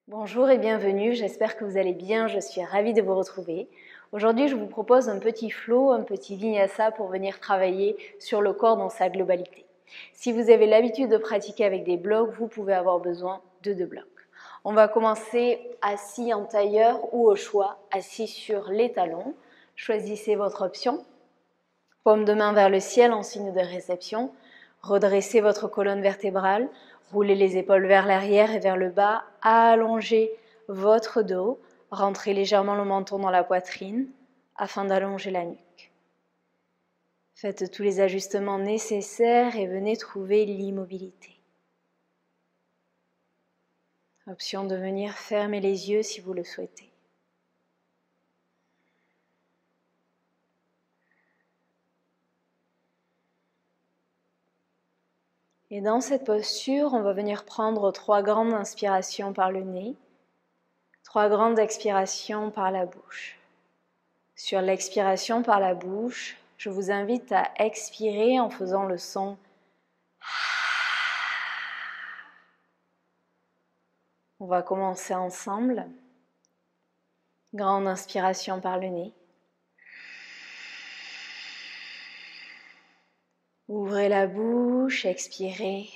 Bonjour et bienvenue, j'espère que vous allez bien, je suis ravie de vous retrouver. Aujourd'hui, je vous propose un petit flow, un petit vinyasa pour venir travailler sur le corps dans sa globalité. Si vous avez l'habitude de pratiquer avec des blocs, vous pouvez avoir besoin de 2 blocs. On va commencer assis en tailleur ou au choix, assis sur les talons. Choisissez votre option. Paume de main vers le ciel en signe de réception. Redressez votre colonne vertébrale. Roulez les épaules vers l'arrière et vers le bas. Allongez votre dos. Rentrez légèrement le menton dans la poitrine afin d'allonger la nuque. Faites tous les ajustements nécessaires et venez trouver l'immobilité. Option de venir fermer les yeux si vous le souhaitez. Et dans cette posture, on va venir prendre 3 grandes inspirations par le nez, 3 grandes expirations par la bouche. Sur l'expiration par la bouche, je vous invite à expirer en faisant le son. On va commencer ensemble. Grande inspiration par le nez. Ouvrez la bouche, expirez.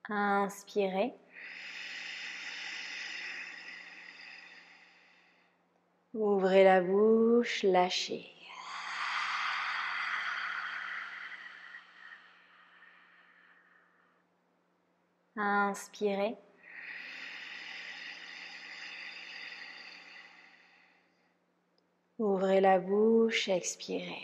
Inspirez. Ouvrez la bouche, lâchez. Inspirez. Ouvrez la bouche, expirez.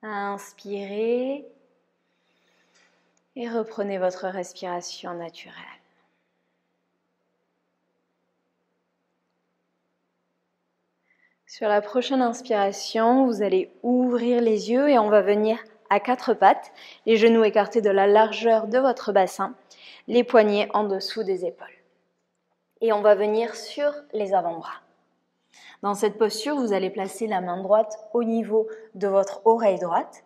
Inspirez et reprenez votre respiration naturelle. Sur la prochaine inspiration, vous allez ouvrir les yeux et on va venir à 4 pattes, les genoux écartés de la largeur de votre bassin, les poignets en dessous des épaules. Et on va venir sur les avant-bras. Dans cette posture, vous allez placer la main droite au niveau de votre oreille droite.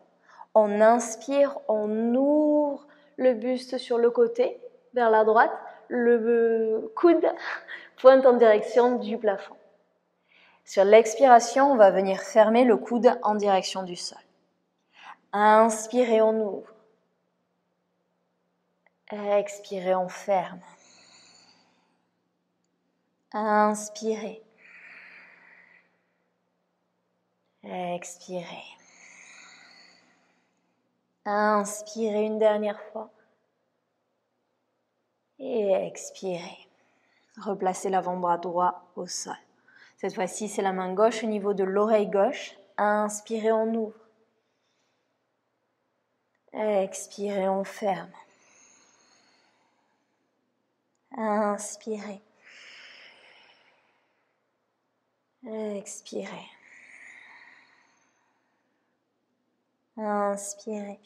On inspire, on ouvre le buste sur le côté, vers la droite, le coude pointe en direction du plafond. Sur l'expiration, on va venir fermer le coude en direction du sol. Inspirez, on ouvre. Expirez, on ferme. Inspirez. Expirez. Inspirez une dernière fois. Et expirez. Replacez l'avant-bras droit au sol. Cette fois-ci, c'est la main gauche au niveau de l'oreille gauche. Inspirez, on ouvre. Expirez, on ferme. Inspirez. Expirez. Inspirez.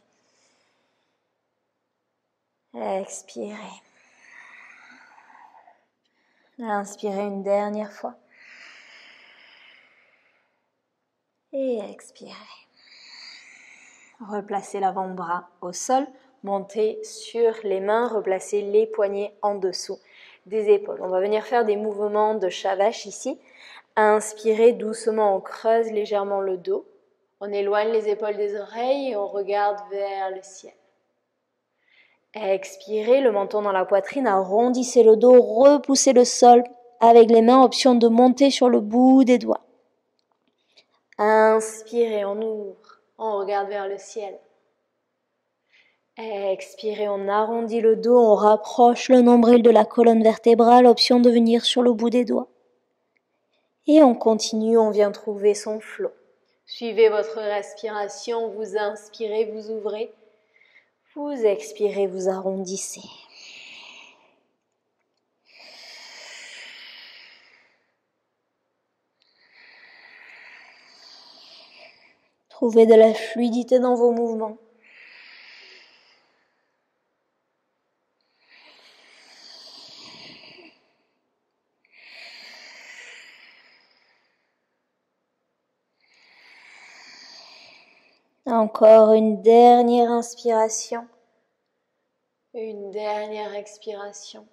Expirez. Inspirez une dernière fois. Et expirez. Replacez l'avant-bras au sol. Montez sur les mains. Replacez les poignets en dessous des épaules. On va venir faire des mouvements de Shavash ici. Inspirez doucement, on creuse légèrement le dos. On éloigne les épaules des oreilles et on regarde vers le ciel. Expirez, le menton dans la poitrine, arrondissez le dos, repoussez le sol avec les mains, option de monter sur le bout des doigts. Inspirez, on ouvre, on regarde vers le ciel. Expirez, on arrondit le dos, on rapproche le nombril de la colonne vertébrale, option de venir sur le bout des doigts. Et on continue, on vient trouver son flot. Suivez votre respiration, vous inspirez, vous ouvrez. Vous expirez, vous arrondissez. Trouvez de la fluidité dans vos mouvements. Encore une dernière inspiration. Une dernière expiration.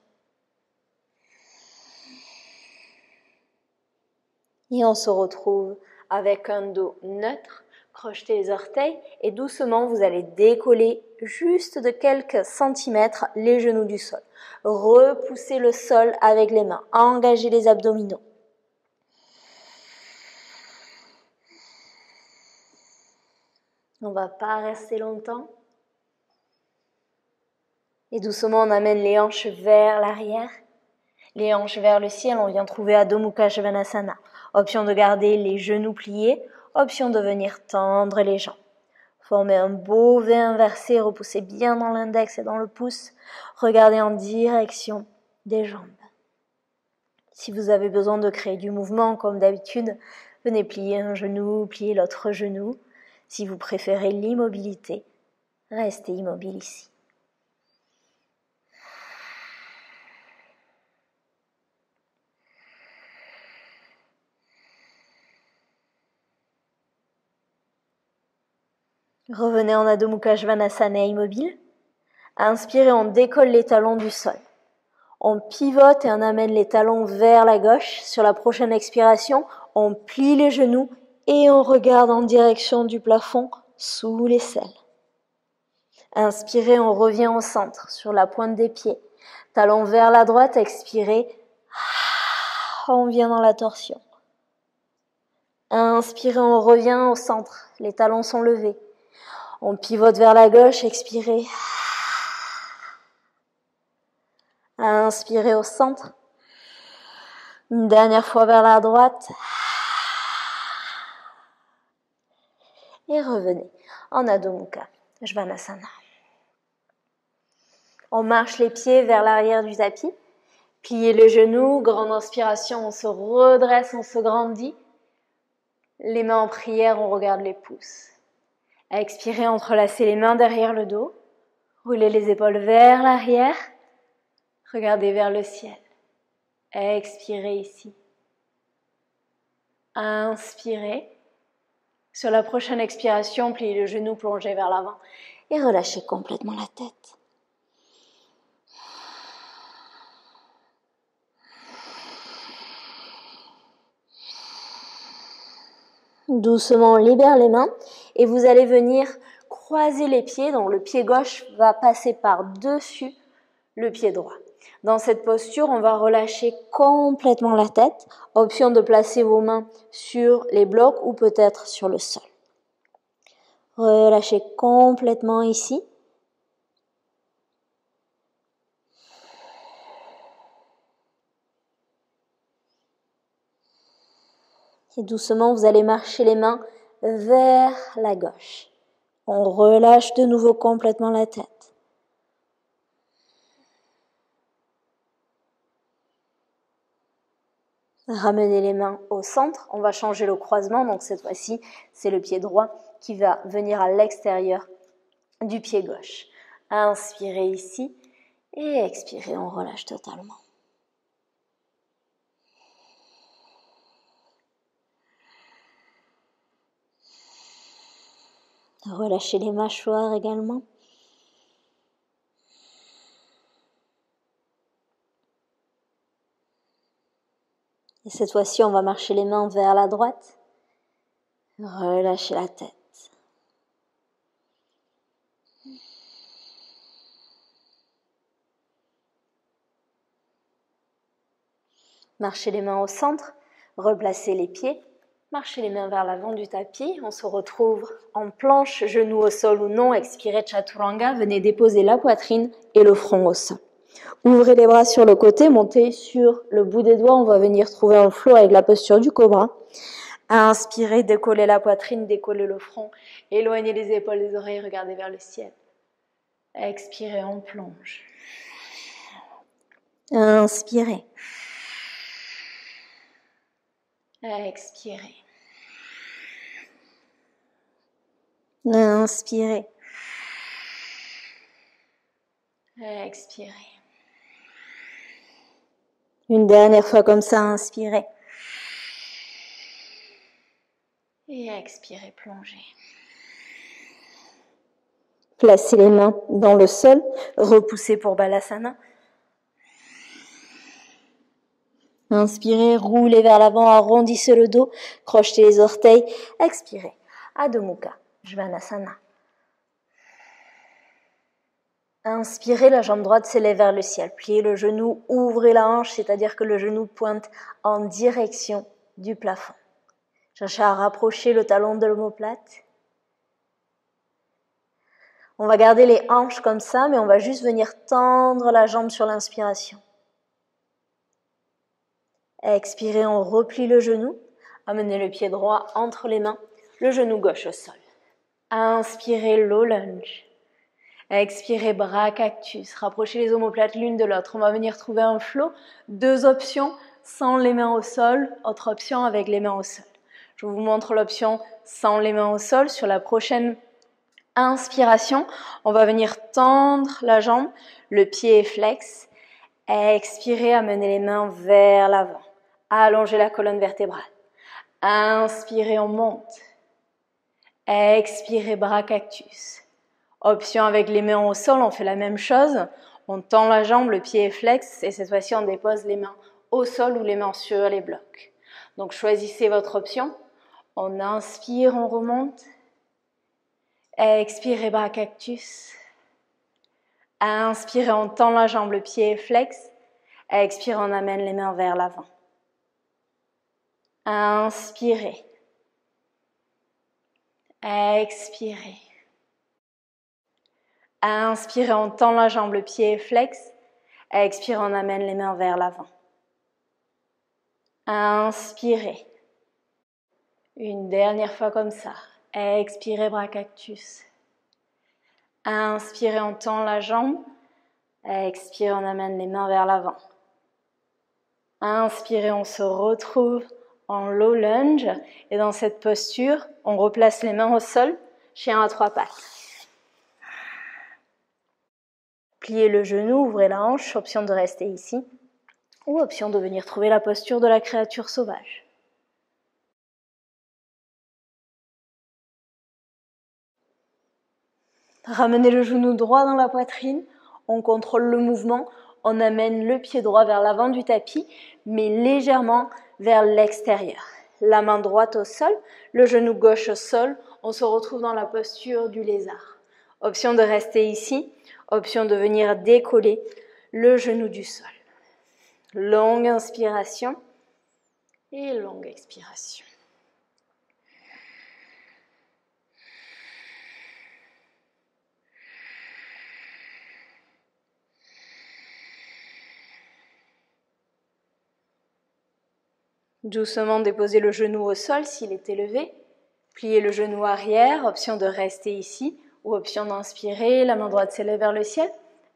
Et on se retrouve avec un dos neutre. Crochetez les orteils et doucement vous allez décoller juste de quelques centimètres les genoux du sol. Repoussez le sol avec les mains. Engagez les abdominaux. On ne va pas rester longtemps. Et doucement, on amène les hanches vers l'arrière, les hanches vers le ciel. On vient trouver Adho Mukha Svanasana. Option de garder les genoux pliés, option de venir tendre les jambes. Formez un beau V inversé, repoussez bien dans l'index et dans le pouce. Regardez en direction des jambes. Si vous avez besoin de créer du mouvement, comme d'habitude, venez plier un genou, plier l'autre genou. Si vous préférez l'immobilité, restez immobile ici. Revenez en Adho Mukha Svanasana immobile. Inspirez, on décolle les talons du sol. On pivote et on amène les talons vers la gauche. Sur la prochaine expiration, on plie les genoux et on regarde en direction du plafond sous l'aisselle. Inspirez, on revient au centre, sur la pointe des pieds. Talons vers la droite, expirez. On vient dans la torsion. Inspirez, on revient au centre. Les talons sont levés. On pivote vers la gauche, expirez. Inspirez au centre. Une dernière fois vers la droite. Et revenez en Adho Mukha Svanasana. On marche les pieds vers l'arrière du tapis. Pliez les genoux. Grande inspiration, on se redresse, on se grandit. Les mains en prière, on regarde les pouces. Expirez, entrelacez les mains derrière le dos. Roulez les épaules vers l'arrière. Regardez vers le ciel. Expirez ici. Inspirez. Sur la prochaine expiration, pliez le genou, plongez vers l'avant et relâchez complètement la tête. Doucement, on libère les mains et vous allez venir croiser les pieds. Donc le pied gauche va passer par-dessus le pied droit. Dans cette posture, on va relâcher complètement la tête. Option de placer vos mains sur les blocs ou peut-être sur le sol. Relâchez complètement ici. Et doucement, vous allez marcher les mains vers la gauche. On relâche de nouveau complètement la tête. Ramenez les mains au centre. On va changer le croisement. Donc cette fois-ci, c'est le pied droit qui va venir à l'extérieur du pied gauche. Inspirez ici et expirez, on relâche totalement. Relâchez les mâchoires également. Et cette fois-ci, on va marcher les mains vers la droite. Relâchez la tête. Marchez les mains au centre. Replacez les pieds. Marchez les mains vers l'avant du tapis. On se retrouve en planche, genoux au sol ou non. Expirez Chaturanga. Venez déposer la poitrine et le front au sol. Ouvrez les bras sur le côté, montez sur le bout des doigts. On va venir trouver un flow avec la posture du cobra. Inspirez, décollez la poitrine, décollez le front. Éloignez les épaules des oreilles, regardez vers le ciel. Expirez, on plonge. Inspirez. Expirez. Inspirez. Expirez. Une dernière fois comme ça, inspirez. Et expirez, plongez. Placez les mains dans le sol, repoussez pour Balasana. Inspirez, roulez vers l'avant, arrondissez le dos, crochetez les orteils. Expirez, Adho Mukha Svanasana. Inspirez, la jambe droite s'élève vers le ciel. Pliez le genou, ouvrez la hanche, c'est-à-dire que le genou pointe en direction du plafond. Cherchez à rapprocher le talon de l'omoplate. On va garder les hanches comme ça, mais on va juste venir tendre la jambe sur l'inspiration. Expirez, on replie le genou. Amenez le pied droit entre les mains, le genou gauche au sol. Inspirez, low lunge. Expirez, bras cactus. Rapprochez les omoplates l'une de l'autre. On va venir trouver un flow. 2 options, sans les mains au sol. Autre option avec les mains au sol. Je vous montre l'option sans les mains au sol. Sur la prochaine inspiration, on va venir tendre la jambe. Le pied est flex. Expirez, amenez les mains vers l'avant. Allongez la colonne vertébrale. Inspirez, on monte. Expirez, bras cactus. Option avec les mains au sol, on fait la même chose. On tend la jambe, le pied est flex et cette fois-ci on dépose les mains au sol ou les mains sur les blocs. Donc choisissez votre option. On inspire, on remonte. Expirez, bras cactus. Inspirez, on tend la jambe, le pied est flex. Expirez, on amène les mains vers l'avant. Inspirez. Expirez. Inspirez, on tend la jambe, le pied est flex. Expirez, on amène les mains vers l'avant. Inspirez. Une dernière fois comme ça. Expirez, bras cactus. Inspirez, on tend la jambe. Expirez, on amène les mains vers l'avant. Inspirez, on se retrouve en low lunge. Et dans cette posture, on replace les mains au sol, chien à 3 pattes. Pliez le genou, ouvrez la hanche, option de rester ici. Ou option de venir trouver la posture de la créature sauvage. Ramenez le genou droit dans la poitrine, on contrôle le mouvement, on amène le pied droit vers l'avant du tapis, mais légèrement vers l'extérieur. La main droite au sol, le genou gauche au sol, on se retrouve dans la posture du lézard. Option de rester ici, option de venir décoller le genou du sol. Longue inspiration et longue expiration. Doucement déposez le genou au sol s'il est élevé. Pliez le genou arrière, option de rester ici ou option d'inspirer, la main droite s'élève vers le ciel.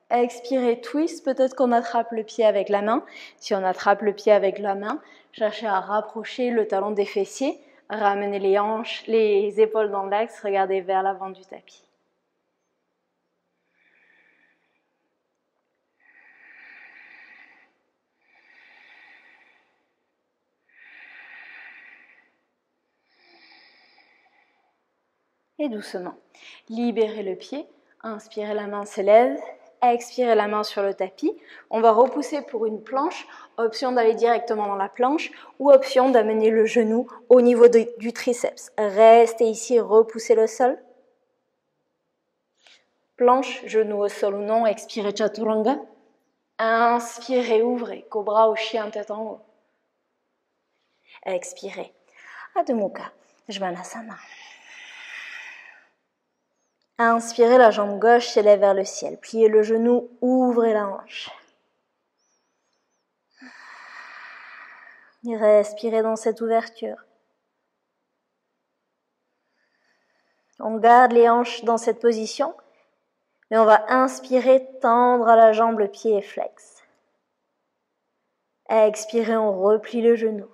Expirez, twist, peut-être qu'on attrape le pied avec la main. Si on attrape le pied avec la main, cherchez à rapprocher le talon des fessiers, ramenez les hanches, les épaules dans l'axe, regardez vers l'avant du tapis. Et doucement, libérez le pied, inspirez, la main s'élève, expirez, la main sur le tapis. On va repousser pour une planche, option d'aller directement dans la planche ou option d'amener le genou au niveau du triceps. Restez ici, repoussez le sol. Planche, genou au sol ou non, expirez Chaturanga. Inspirez, ouvrez, cobra ou chien tête en haut. Expirez, Adho Mukha Svanasana. Inspirez, la jambe gauche s'élève vers le ciel. Pliez le genou, ouvrez la hanche. Respirez dans cette ouverture. On garde les hanches dans cette position, mais on va inspirer, tendre à la jambe, le pied est flex. Expirez, on replie le genou.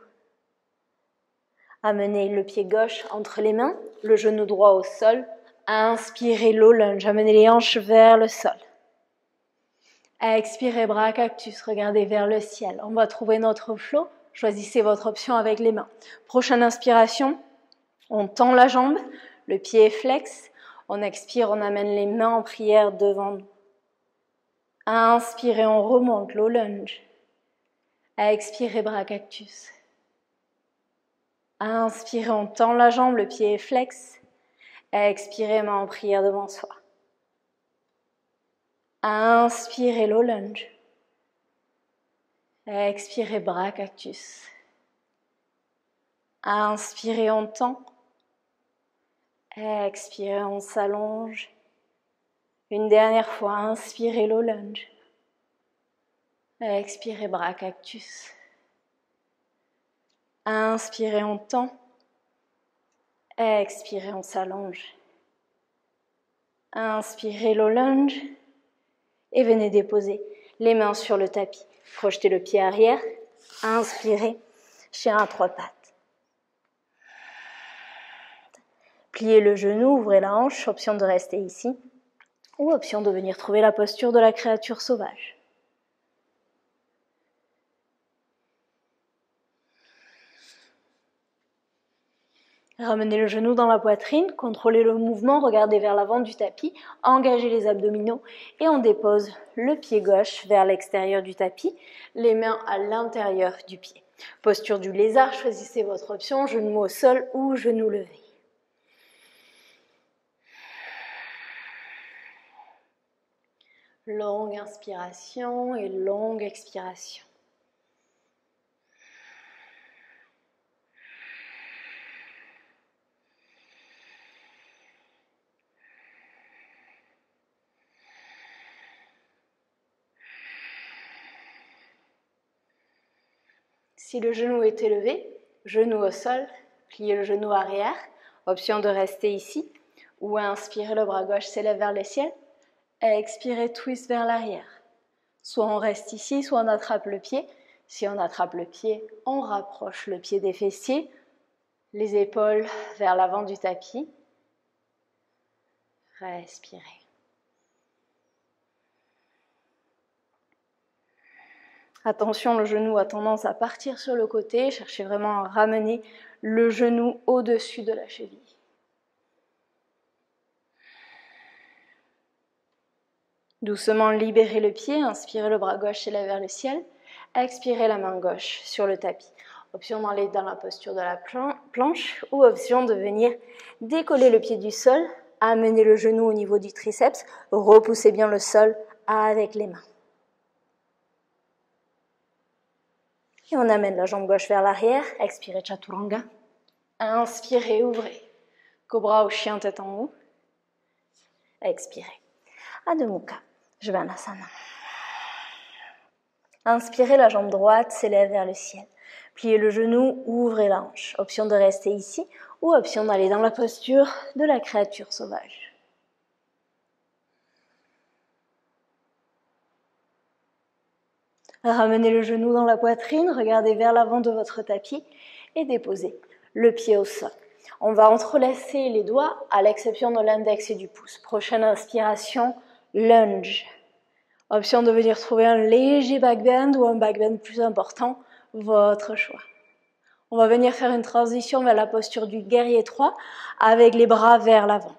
Amenez le pied gauche entre les mains, le genou droit au sol. Inspirez, low lunge, amenez les hanches vers le sol. Expirez, bras cactus, regardez vers le ciel. On va trouver notre flow. Choisissez votre option avec les mains. Prochaine inspiration, on tend la jambe, le pied est flex. On expire, on amène les mains en prière devant nous. Inspirez, on remonte, low lunge. Expirez, bras cactus. Inspirez, on tend la jambe, le pied est flex. Expirez, main en prière devant soi. Inspirez, low lunge. Expirez, bras cactus. Inspirez, on tend. Expirez, on s'allonge. Une dernière fois, inspirez, low lunge. Expirez, bras cactus. Inspirez, on tend. Expirez, on s'allonge. Inspirez, low lunge. Et venez déposer les mains sur le tapis. Projetez le pied arrière. Inspirez, chien à trois pattes. Pliez le genou, ouvrez la hanche, option de rester ici. Ou option de venir trouver la posture de la créature sauvage. Ramenez le genou dans la poitrine, contrôlez le mouvement, regardez vers l'avant du tapis, engagez les abdominaux et on dépose le pied gauche vers l'extérieur du tapis, les mains à l'intérieur du pied. Posture du lézard, choisissez votre option, genou au sol ou genou levé. Longue inspiration et longue expiration. Si le genou est élevé, genou au sol, pliez le genou arrière, option de rester ici, ou inspirez, le bras gauche s'élève vers le ciel, expirez, twist vers l'arrière. Soit on reste ici, soit on attrape le pied. Si on attrape le pied, on rapproche le pied des fessiers, les épaules vers l'avant du tapis. Respirez. Attention, le genou a tendance à partir sur le côté. Cherchez vraiment à ramener le genou au-dessus de la cheville. Doucement, libérez le pied. Inspirez, le bras gauche s'élève vers le ciel. Expirez, la main gauche sur le tapis. Option d'aller dans la posture de la planche ou option de venir décoller le pied du sol, amener le genou au niveau du triceps, repoussez bien le sol avec les mains. Et on amène la jambe gauche vers l'arrière, expirez Chaturanga. Inspirez, ouvrez. Cobra ou chien tête en haut. Expirez. Adho Mukha, Svanasana. Inspirez, la jambe droite s'élève vers le ciel. Pliez le genou, ouvrez la hanche. Option de rester ici ou option d'aller dans la posture de la créature sauvage. Ramenez le genou dans la poitrine, regardez vers l'avant de votre tapis et déposez le pied au sol. On va entrelacer les doigts à l'exception de l'index et du pouce. Prochaine inspiration, lunge. Option de venir trouver un léger backbend ou un backbend plus important, votre choix. On va venir faire une transition vers la posture du guerrier 3 avec les bras vers l'avant.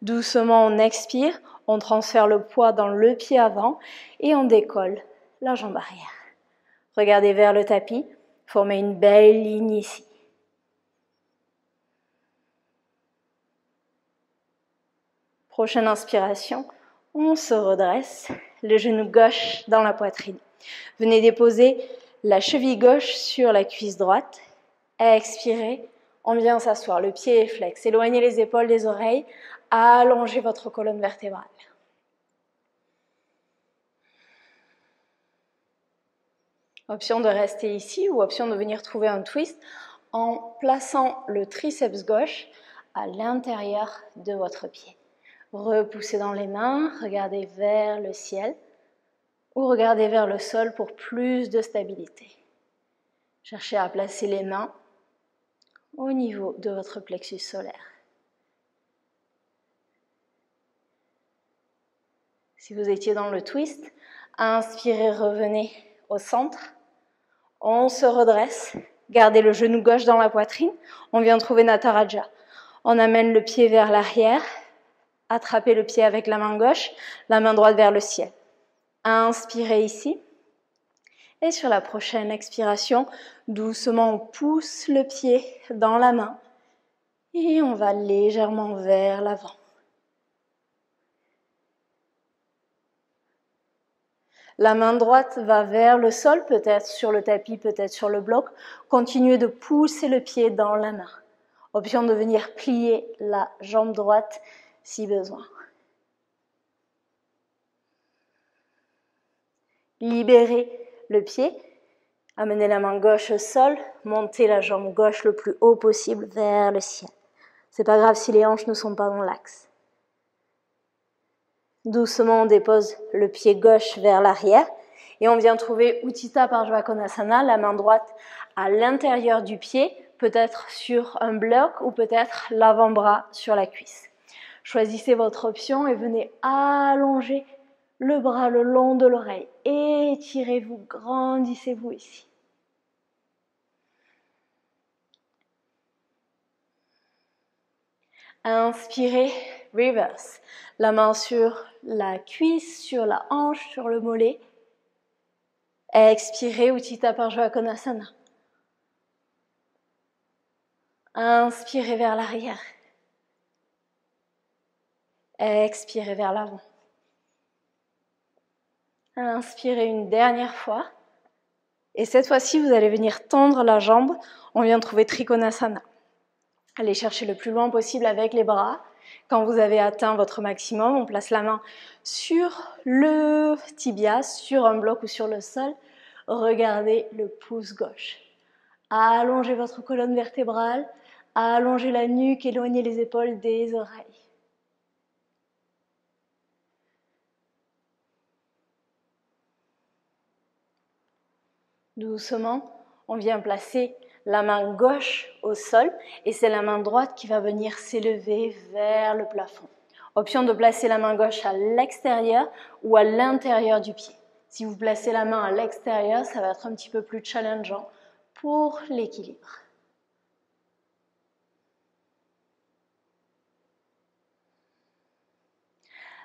Doucement, on expire, on transfère le poids dans le pied avant et on décolle la jambe arrière. Regardez vers le tapis, formez une belle ligne ici. Prochaine inspiration, on se redresse, le genou gauche dans la poitrine. Venez déposer la cheville gauche sur la cuisse droite. Expirez, on vient s'asseoir, le pied est flex. Éloignez les épaules des oreilles, allongez votre colonne vertébrale. Option de rester ici ou option de venir trouver un twist en plaçant le triceps gauche à l'intérieur de votre pied. Repoussez dans les mains, regardez vers le ciel ou regardez vers le sol pour plus de stabilité. Cherchez à placer les mains au niveau de votre plexus solaire. Si vous étiez dans le twist, inspirez, revenez au centre. On se redresse, gardez le genou gauche dans la poitrine. On vient trouver Nataraja. On amène le pied vers l'arrière. Attrapez le pied avec la main gauche, la main droite vers le ciel. Inspirez ici. Et sur la prochaine expiration, doucement on pousse le pied dans la main et on va légèrement vers l'avant. La main droite va vers le sol, peut-être sur le tapis, peut-être sur le bloc. Continuez de pousser le pied dans la main. Option de venir plier la jambe droite si besoin. Libérez le pied. Amenez la main gauche au sol. Montez la jambe gauche le plus haut possible vers le ciel. C'est pas grave si les hanches ne sont pas dans l'axe. Doucement, on dépose le pied gauche vers l'arrière et on vient trouver Utthita Parshvakonasana, la main droite à l'intérieur du pied, peut-être sur un bloc ou peut-être l'avant-bras sur la cuisse. Choisissez votre option et venez allonger le bras le long de l'oreille. Étirez-vous, grandissez-vous ici. Inspirez, reverse. La main sur la cuisse, sur la hanche, sur le mollet. Expirez, Utthita Parshvakonasana. Inspirez vers l'arrière. Expirez vers l'avant. Inspirez une dernière fois. Et cette fois-ci, vous allez venir tendre la jambe. On vient trouver Trikonasana. Allez chercher le plus loin possible avec les bras. Quand vous avez atteint votre maximum, on place la main sur le tibia, sur un bloc ou sur le sol. Regardez le pouce gauche. Allongez votre colonne vertébrale. Allongez la nuque, éloignez les épaules des oreilles. Doucement, on vient placer la main gauche au sol et c'est la main droite qui va venir s'élever vers le plafond. Option de placer la main gauche à l'extérieur ou à l'intérieur du pied. Si vous placez la main à l'extérieur, ça va être un petit peu plus challengeant pour l'équilibre.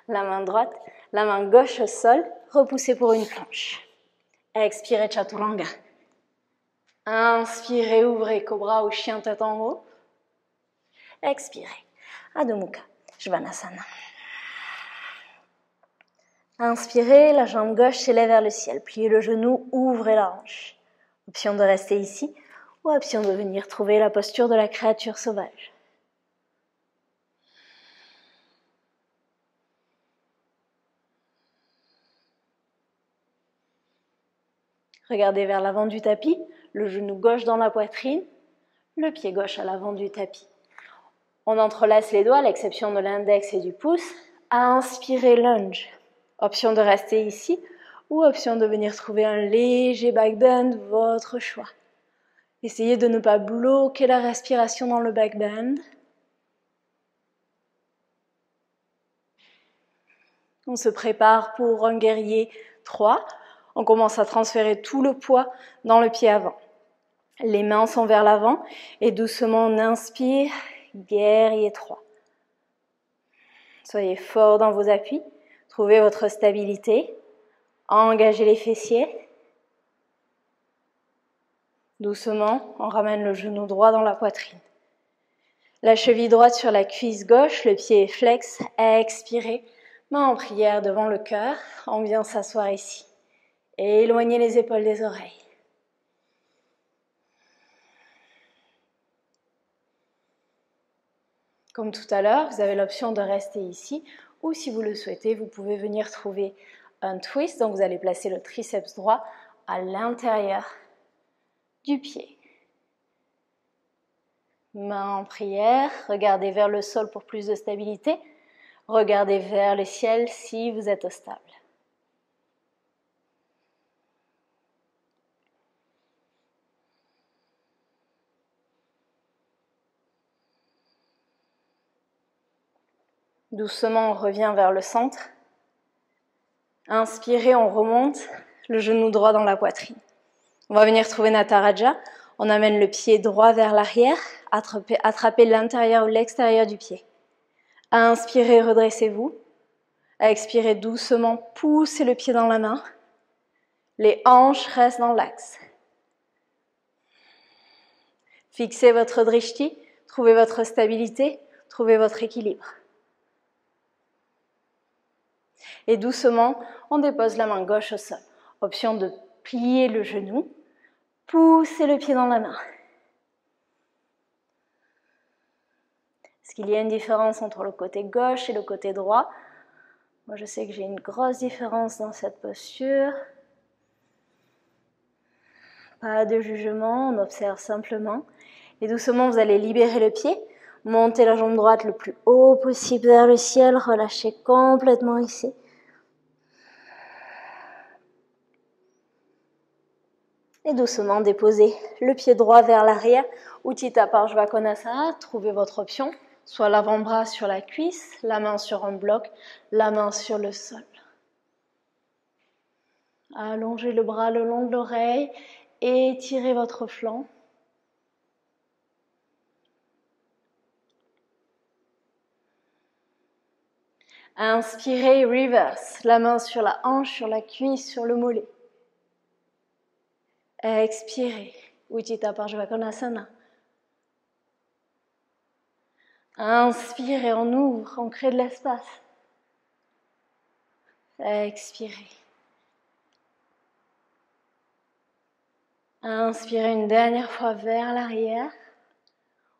La main droite, la main gauche au sol, repoussez pour une planche. Expirez Chaturanga. Inspirez, ouvrez Cobra ou chien tête en haut. Expirez. Adho Mukha Svanasana. Inspirez, la jambe gauche s'élève vers le ciel. Pliez le genou, ouvrez la hanche. Option de rester ici ou option de venir trouver la posture de la créature sauvage. Regardez vers l'avant du tapis, le genou gauche dans la poitrine, le pied gauche à l'avant du tapis. On entrelace les doigts à l'exception de l'index et du pouce. Inspirez, lunge. Option de rester ici ou option de venir trouver un léger back bend, votre choix. Essayez de ne pas bloquer la respiration dans le back bend. On se prépare pour un guerrier 3. On commence à transférer tout le poids dans le pied avant. Les mains sont vers l'avant et doucement on inspire, guerrier 3. Soyez fort dans vos appuis, trouvez votre stabilité, engagez les fessiers. Doucement, on ramène le genou droit dans la poitrine. La cheville droite sur la cuisse gauche, le pied est flex, expirez, main en prière devant le cœur, on vient s'asseoir ici. Et éloignez les épaules des oreilles. Comme tout à l'heure, vous avez l'option de rester ici ou si vous le souhaitez, vous pouvez venir trouver un twist. Donc vous allez placer le triceps droit à l'intérieur du pied. Main en prière, regardez vers le sol pour plus de stabilité. Regardez vers le ciel si vous êtes stable. Doucement, on revient vers le centre. Inspirez, on remonte, le genou droit dans la poitrine. On va venir trouver Nataraja. On amène le pied droit vers l'arrière, attrapez l'intérieur ou l'extérieur du pied. Inspirez, redressez-vous. Expirez doucement, poussez le pied dans la main. Les hanches restent dans l'axe. Fixez votre drishti, trouvez votre stabilité, trouvez votre équilibre. Et doucement, on dépose la main gauche au sol. Option de plier le genou, poussez le pied dans la main. Est-ce qu'il y a une différence entre le côté gauche et le côté droit? Moi, je sais que j'ai une grosse différence dans cette posture. Pas de jugement, on observe simplement. Et doucement, vous allez libérer le pied. Montez la jambe droite le plus haut possible vers le ciel. Relâchez complètement ici. Et doucement, déposez le pied droit vers l'arrière. Utthita Parshvakonasana, trouvez votre option. Soit l'avant-bras sur la cuisse, la main sur un bloc, la main sur le sol. Allongez le bras le long de l'oreille. Étirez votre flanc. Inspirez, reverse. La main sur la hanche, sur la cuisse, sur le mollet. Expirez. Utthita Parshvakonasana. Inspirez, on ouvre, on crée de l'espace. Expirez. Inspirez une dernière fois vers l'arrière.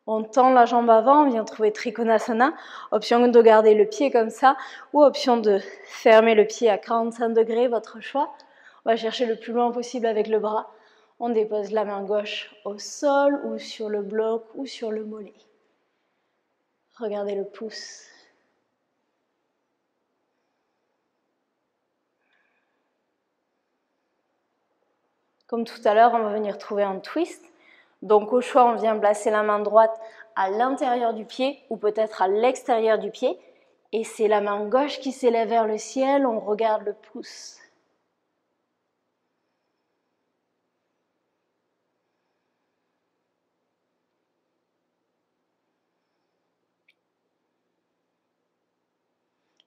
On tend la jambe avant, on vient trouver Trikonasana. Option de garder le pied comme ça ou option de fermer le pied à 45 degrés, votre choix. On va chercher le plus loin possible avec le bras. On dépose la main gauche au sol ou sur le bloc ou sur le mollet. Regardez le pouce. Comme tout à l'heure, on va venir trouver un twist. Donc au choix, on vient placer la main droite à l'intérieur du pied ou peut-être à l'extérieur du pied. Et c'est la main gauche qui s'élève vers le ciel, on regarde le pouce.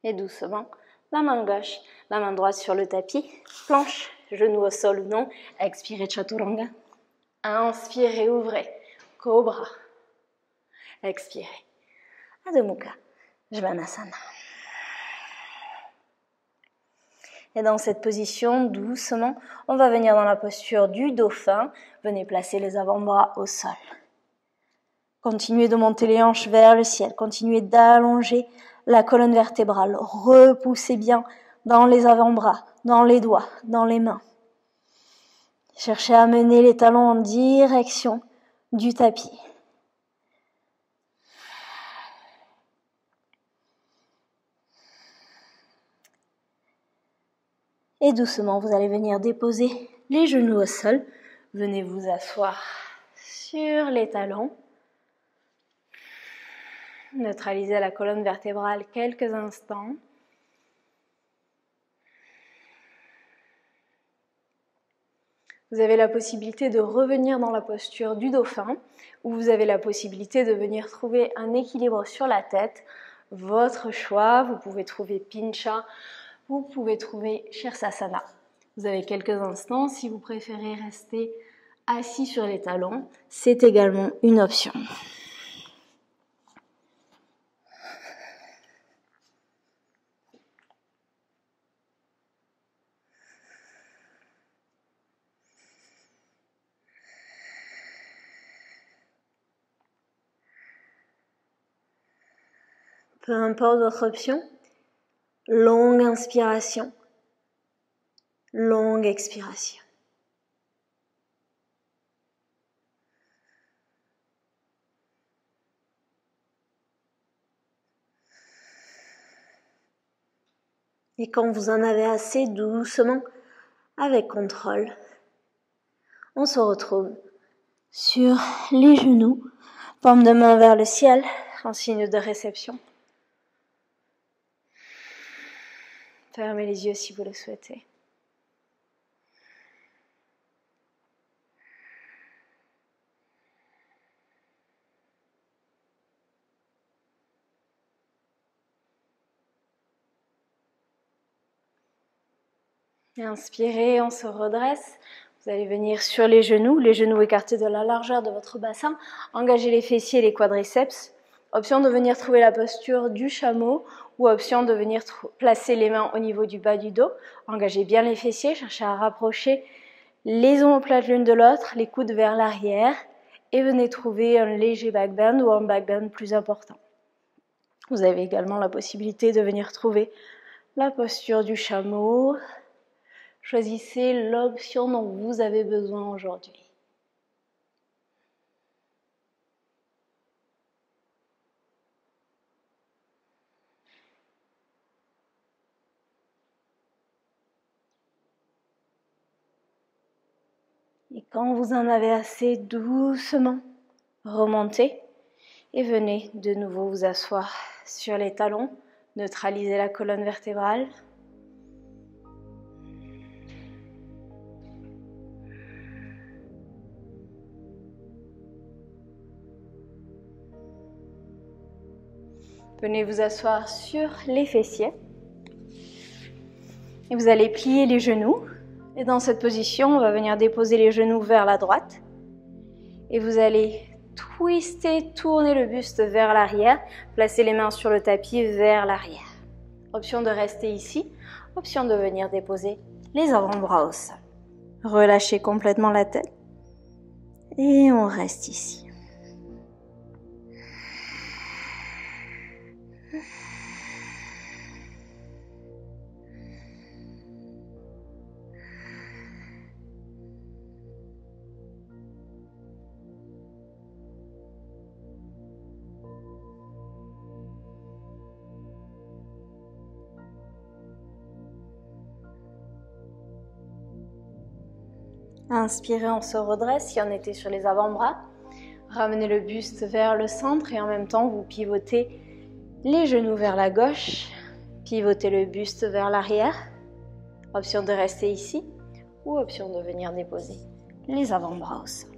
Et doucement, la main gauche, la main droite sur le tapis, planche, genou au sol ou non, expirez Chaturanga. Inspirez, ouvrez, Cobra. Expirez, Adho Mukha, Svanasana. Et dans cette position, doucement, on va venir dans la posture du dauphin. Venez placer les avant-bras au sol. Continuez de monter les hanches vers le ciel. Continuez d'allonger la colonne vertébrale. Repoussez bien dans les avant-bras, dans les doigts, dans les mains. Cherchez à mener les talons en direction du tapis. Et doucement, vous allez venir déposer les genoux au sol. Venez vous asseoir sur les talons. Neutralisez la colonne vertébrale quelques instants. Vous avez la possibilité de revenir dans la posture du dauphin ou vous avez la possibilité de venir trouver un équilibre sur la tête. Votre choix, vous pouvez trouver Pincha, vous pouvez trouver Shirsasana. Vous avez quelques instants, si vous préférez rester assis sur les talons, c'est également une option. Peu importe votre option, longue inspiration, longue expiration. Et quand vous en avez assez, doucement, avec contrôle, on se retrouve sur les genoux, paume de main vers le ciel, en signe de réception. Fermez les yeux si vous le souhaitez. Inspirez, on se redresse. Vous allez venir sur les genoux écartés de la largeur de votre bassin. Engagez les fessiers et les quadriceps. Option de venir trouver la posture du chameau ou option de venir placer les mains au niveau du bas du dos. Engagez bien les fessiers, cherchez à rapprocher les omoplates l'une de l'autre, les coudes vers l'arrière et venez trouver un léger back bend ou un back bend plus important. Vous avez également la possibilité de venir trouver la posture du chameau. Choisissez l'option dont vous avez besoin aujourd'hui. Et quand vous en avez assez, doucement, remontez et venez de nouveau vous asseoir sur les talons, neutralisez la colonne vertébrale. Venez vous asseoir sur les fessiers et vous allez plier les genoux. Et dans cette position, on va venir déposer les genoux vers la droite. Et vous allez twister, tourner le buste vers l'arrière. Placer les mains sur le tapis vers l'arrière. Option de rester ici. Option de venir déposer les avant-bras au sol. Relâchez complètement la tête. Et on reste ici. Inspirez, on se redresse si on était sur les avant-bras. Ramenez le buste vers le centre et en même temps vous pivotez les genoux vers la gauche. Pivotez le buste vers l'arrière. Option de rester ici ou option de venir déposer les avant-bras au sol.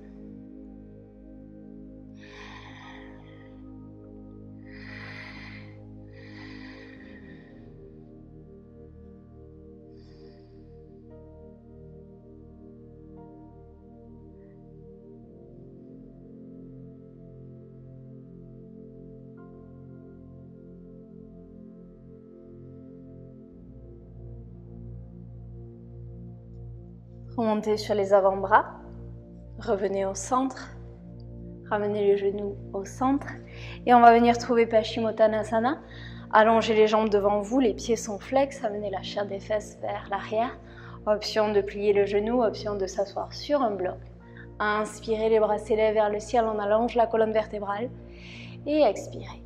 Remontez sur les avant-bras, revenez au centre, ramenez les genoux au centre et on va venir trouver Paschimottanasana. Allongez les jambes devant vous, les pieds sont flex, amenez la chair des fesses vers l'arrière. Option de plier le genou, option de s'asseoir sur un bloc. Inspirez, les bras s'élèvent vers le ciel, on allonge la colonne vertébrale et expirez,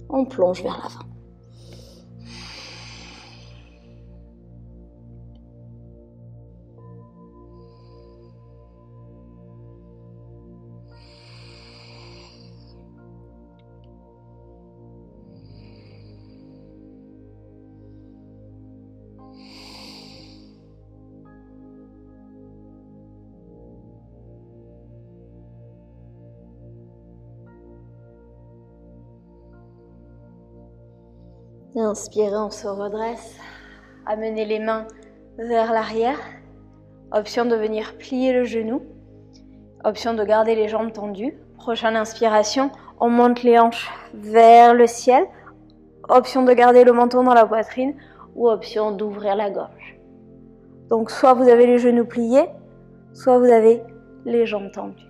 on plonge vers l'avant. Inspirez, on se redresse. Amenez les mains vers l'arrière. Option de venir plier le genou. Option de garder les jambes tendues. Prochaine inspiration, on monte les hanches vers le ciel. Option de garder le menton dans la poitrine ou option d'ouvrir la gorge. Donc soit vous avez les genoux pliés, soit vous avez les jambes tendues.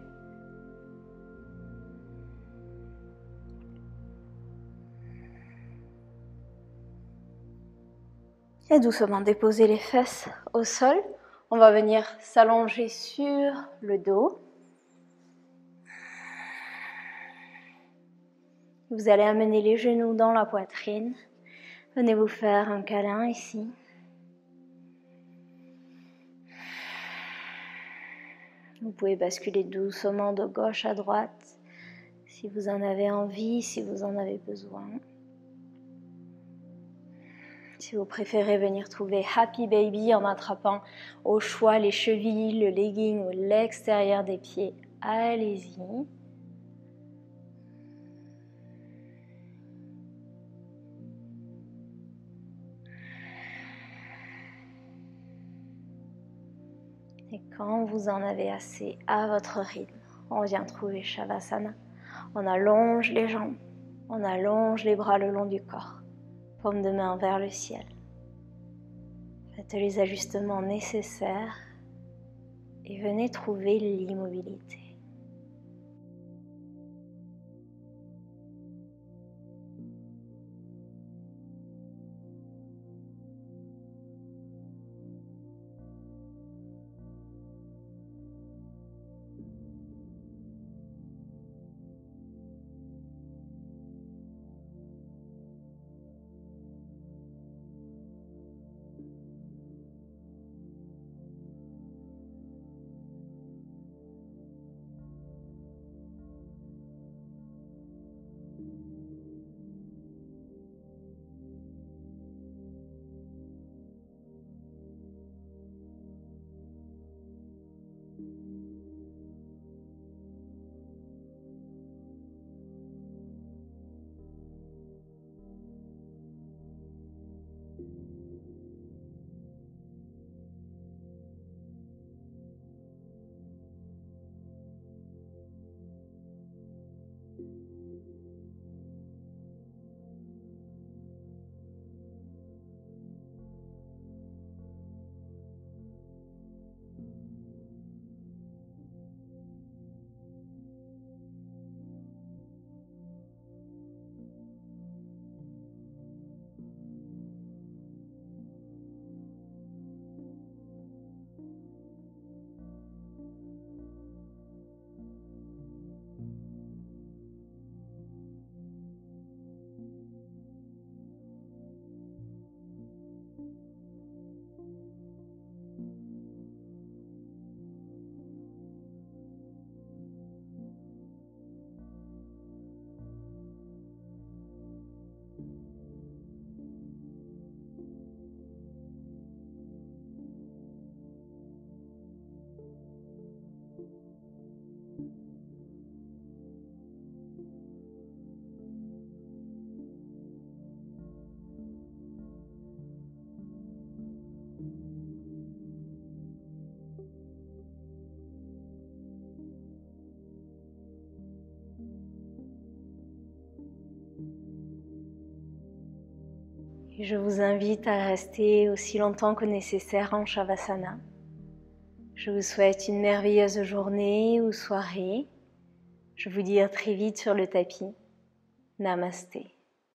Et doucement déposer les fesses au sol. On va venir s'allonger sur le dos. Vous allez amener les genoux dans la poitrine. Venez vous faire un câlin ici. Vous pouvez basculer doucement de gauche à droite si vous en avez envie, si vous en avez besoin. Si vous préférez venir trouver Happy Baby en attrapant au choix les chevilles, le legging ou l'extérieur des pieds, allez-y. Et quand vous en avez assez, à votre rythme, on vient trouver Shavasana. On allonge les jambes, on allonge les bras le long du corps, paume de main vers le ciel. Faites les ajustements nécessaires et venez trouver l'immobilité. Et je vous invite à rester aussi longtemps que nécessaire en Shavasana. Je vous souhaite une merveilleuse journée ou soirée. Je vous dis à très vite sur le tapis. Namasté.